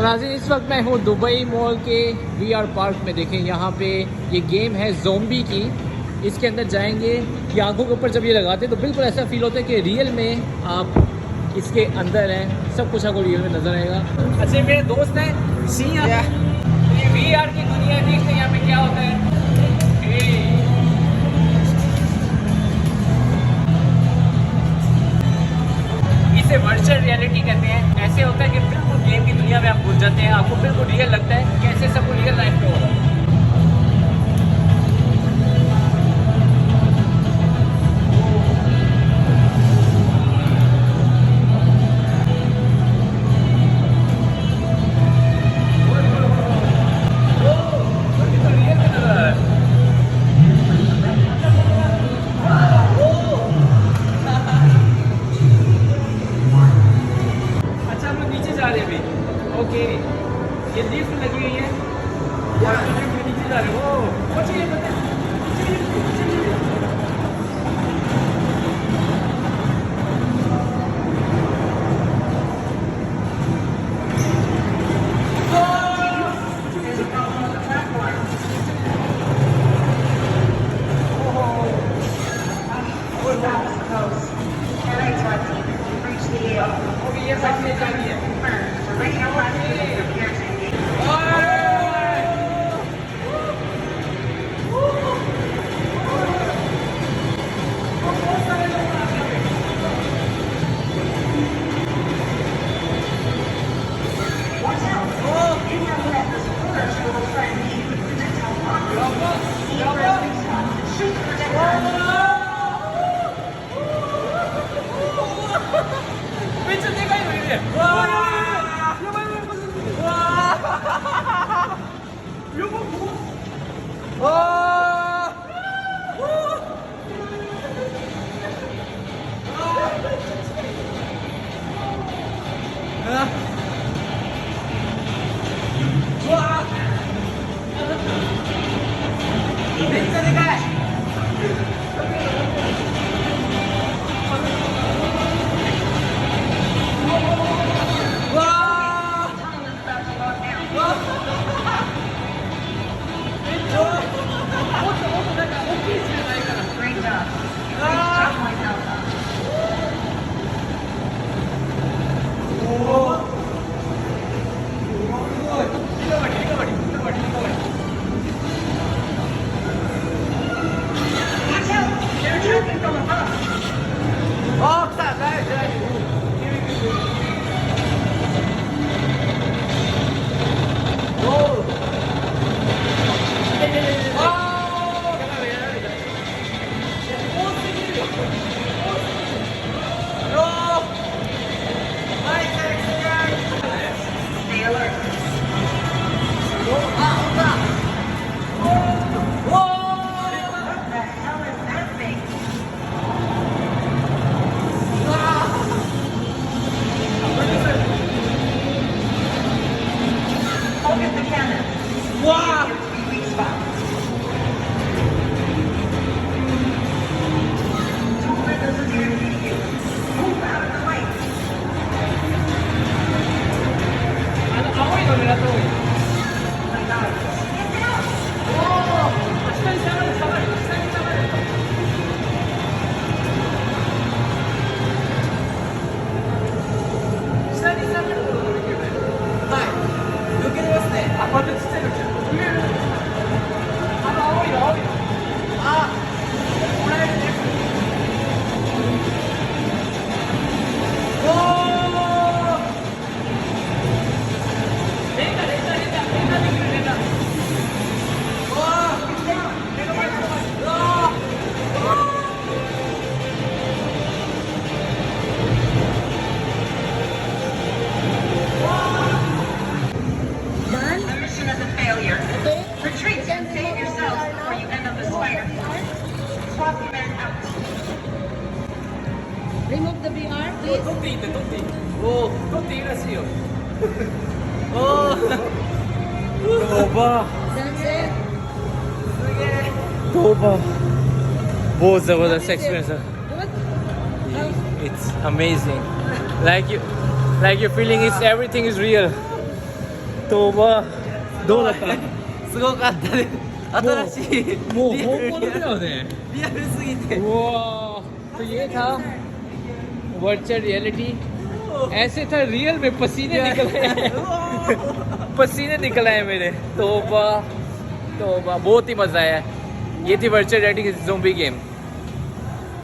नाज़रीन इस वक्त मैं हूँ दुबई मॉल के VR पार्क में। देखें यहाँ पे ये गेम है ज़ोंबी की। इसके अंदर जाएंगे, ये आंखों के ऊपर जब ये लगाते हैं तो बिल्कुल ऐसा फील होता है कि रियल में आप इसके अंदर हैं। सब कुछ आपको रियल में नज़र आएगा। अच्छा मेरे दोस्त हैं सिया, ये VR की दुनिया देखते हैं यहाँ पे क्या होता है। इसे वर्चुअल रियलिटी कहते हैं। ऐसे होता है कि बिल्कुल गेम की दुनिया में आप घुस जाते हैं, आपको बिल्कुल रियल लगता है कैसे सब रियल लाइफ में होगा। ओके ये लिफ्ट लगी हुई है, लिफ्ट में नीचे जा रहे हो। ये बैठने जा रही है। Remove the VR, please. Sunset. बहुत ज़बरदस्त एक्सपीरियंस है। Good. It's amazing. Like you're feeling it's everything is real. तोबाどうだったすごかったです新しいもう本物だよねリアルすぎて वाह तो ये था वर्चुअल रियलिटी ऐसे था रियल में पसीने निकल आए पसीने निकल आए मेरे तोबा तोबा बहुत ही मज़ा आया ये थी वर्चुअल रियलिटी की ज़ोंबी गेम